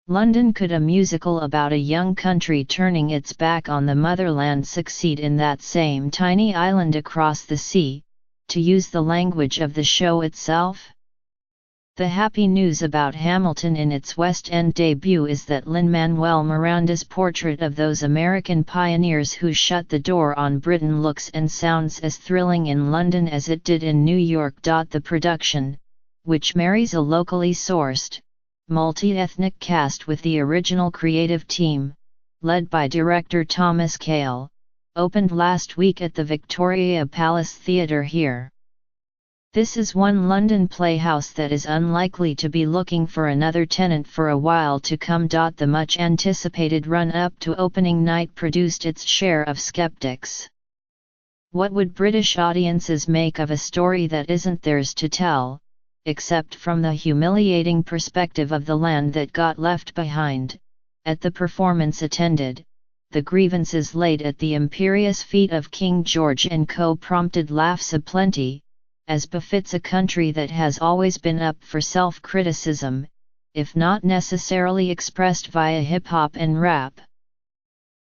London. Could a musical about a young country turning its back on the motherland succeed in that same tiny island across the sea, to use the language of the show itself? The happy news about Hamilton in its West End debut is that Lin-Manuel Miranda's portrait of those American pioneers who shut the door on Britain looks and sounds as thrilling in London as it did in New York. The production, which marries a locally sourced, multi-ethnic cast with the original creative team, led by director Thomas Kail, opened last week at the Victoria Palace Theatre here. This is one London playhouse that is unlikely to be looking for another tenant for a while to come. The much-anticipated run-up to opening night produced its share of skeptics. What would British audiences make of a story that isn't theirs to tell, except from the humiliating perspective of the land that got left behind? At the performance attended, the grievances laid at the imperious feet of King George and co. prompted laughs aplenty, as befits a country that has always been up for self-criticism, if not necessarily expressed via hip-hop and rap.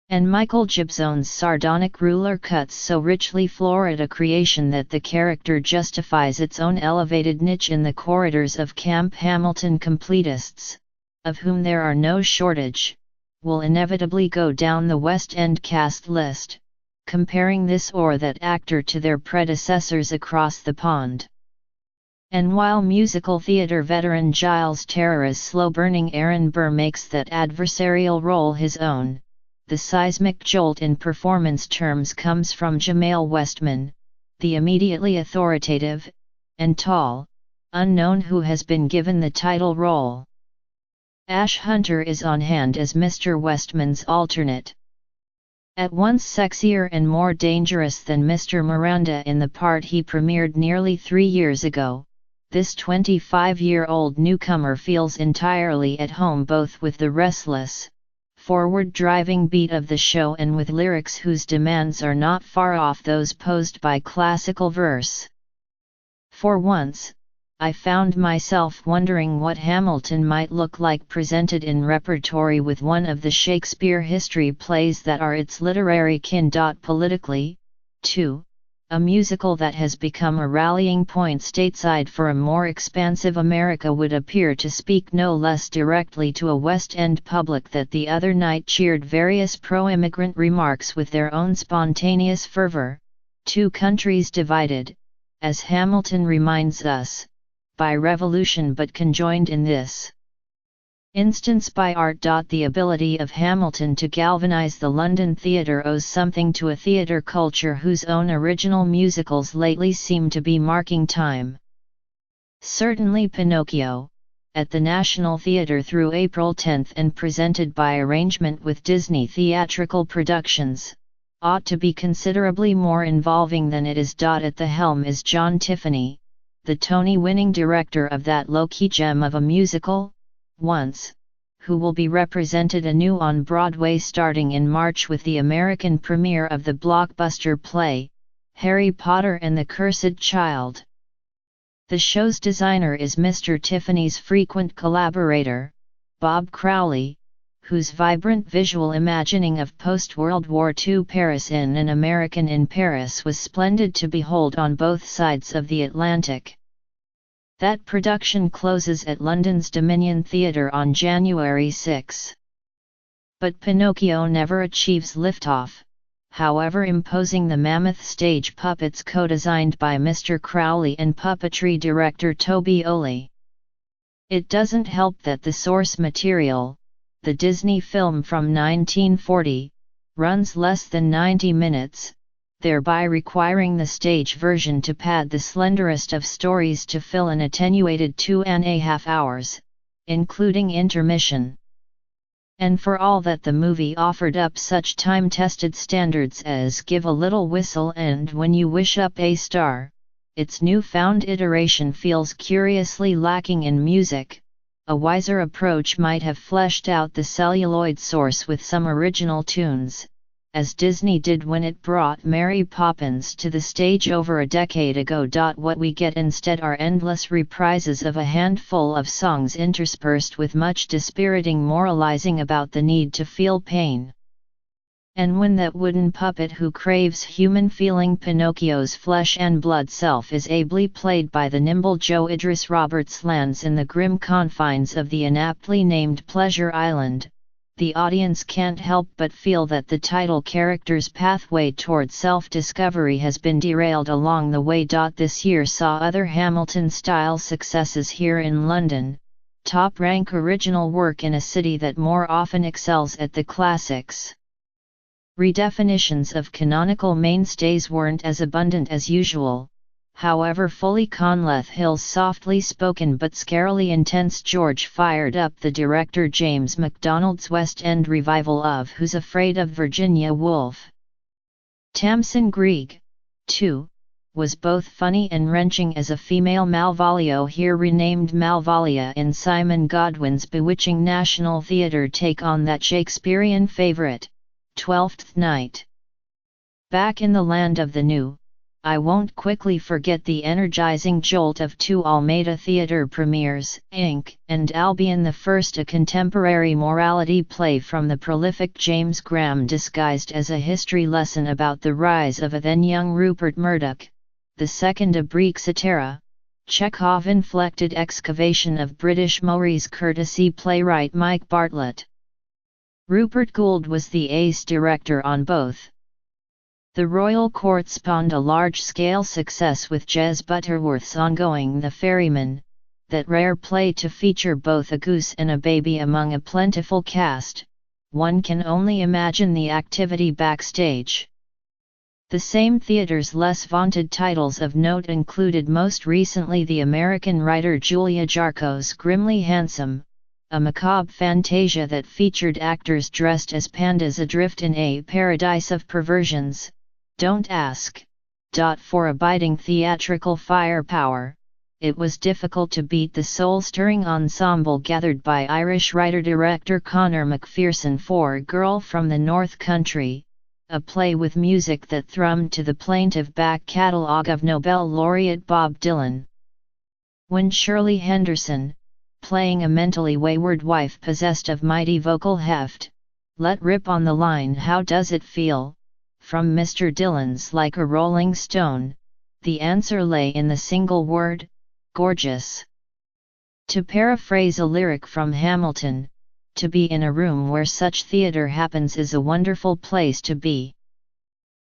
And Michael Gibson's sardonic ruler cuts so richly florid a creation that the character justifies its own elevated niche in the corridors of Camp Hamilton completists, of whom there are no shortage, will inevitably go down the West End cast list, comparing this or that actor to their predecessors across the pond. And while musical theatre veteran Giles Terror's slow-burning Aaron Burr makes that adversarial role his own, the seismic jolt in performance terms comes from Jamail Westman, the immediately authoritative, and tall, unknown who has been given the title role. Ash Hunter is on hand as Mr. Westman's alternate. At once sexier and more dangerous than Mr. Miranda in the part he premiered nearly 3 years ago, this 25-year-old newcomer feels entirely at home both with the restless, forward-driving beat of the show and with lyrics whose demands are not far off those posed by classical verse. For once, I found myself wondering what Hamilton might look like presented in repertory with one of the Shakespeare history plays that are its literary kin. Politically, too, a musical that has become a rallying point stateside for a more expansive America would appear to speak no less directly to a West End public that the other night cheered various pro-immigrant remarks with their own spontaneous fervor. Two countries divided, as Hamilton reminds us, by revolution but conjoined in this instance by art. The ability of Hamilton to galvanize the London theatre owes something to a theatre culture whose own original musicals lately seem to be marking time. Certainly Pinocchio, at the National Theatre through April 10 and presented by arrangement with Disney Theatrical Productions, ought to be considerably more involving than it is. At the helm is John Tiffany, the Tony-winning director of that low-key gem of a musical, Once, who will be represented anew on Broadway starting in March with the American premiere of the blockbuster play, Harry Potter and the Cursed Child. The show's designer is Mr. Tiffany's frequent collaborator, Bob Crowley, whose vibrant visual imagining of post-World War II Paris in An American in Paris was splendid to behold on both sides of the Atlantic. That production closes at London's Dominion Theatre on January 6. But Pinocchio never achieves liftoff, however imposing the mammoth stage puppets co-designed by Mr. Crowley and puppetry director Toby Oley. It doesn't help that the source material, the Disney film from 1940, runs less than 90 minutes, thereby requiring the stage version to pad the slenderest of stories to fill an attenuated 2.5 hours, including intermission. And for all that the movie offered up such time-tested standards as Give a Little Whistle and When You Wish Up a Star, its newfound iteration feels curiously lacking in music. A wiser approach might have fleshed out the celluloid source with some original tunes, as Disney did when it brought Mary Poppins to the stage over a decade ago. What we get instead are endless reprises of a handful of songs interspersed with much dispiriting moralizing about the need to feel pain. And when that wooden puppet who craves human feeling Pinocchio's flesh and blood self is ably played by the nimble Joe Idris Roberts lands in the grim confines of the inaptly named Pleasure Island, the audience can't help but feel that the title character's pathway toward self-discovery has been derailed along the way. This year saw other Hamilton-style successes here in London, top-rank original work in a city that more often excels at the classics. Redefinitions of canonical mainstays weren't as abundant as usual, however fully Conleth Hill's softly spoken but scarily intense George fired up the director James MacDonald's West End revival of Who's Afraid of Virginia Woolf. Tamsin Greig, too, was both funny and wrenching as a female Malvolio, here renamed Malvolia in Simon Godwin's bewitching National Theatre take on that Shakespearean favourite, Twelfth Night. Back in the land of the new, I won't quickly forget the energizing jolt of two Almeida Theatre premieres, Inc. and Albion the First, a contemporary morality play from the prolific James Graham disguised as a history lesson about the rise of a then-young Rupert Murdoch, the second a Greek satira, Chekhov-inflected excavation of British Maoris courtesy playwright Mike Bartlett. Rupert Gould was the ace director on both. The Royal Court spawned a large-scale success with Jez Butterworth's ongoing The Ferryman, that rare play to feature both a goose and a baby among a plentiful cast. One can only imagine the activity backstage. The same theatre's less vaunted titles of note included most recently the American writer Julia Jarco's Grimly Handsome, a macabre fantasia that featured actors dressed as pandas adrift in a paradise of perversions. Don't ask. For abiding theatrical firepower, it was difficult to beat the soul-stirring ensemble gathered by Irish writer-director Conor McPherson for Girl from the North Country, a play with music that thrummed to the plaintive back catalogue of Nobel laureate Bob Dylan. When Shirley Henderson, playing a mentally wayward wife possessed of mighty vocal heft, let rip on the line "How does it feel?" from Mr. Dylan's Like a Rolling Stone, the answer lay in the single word, gorgeous. To paraphrase a lyric from Hamilton, to be in a room where such theatre happens is a wonderful place to be.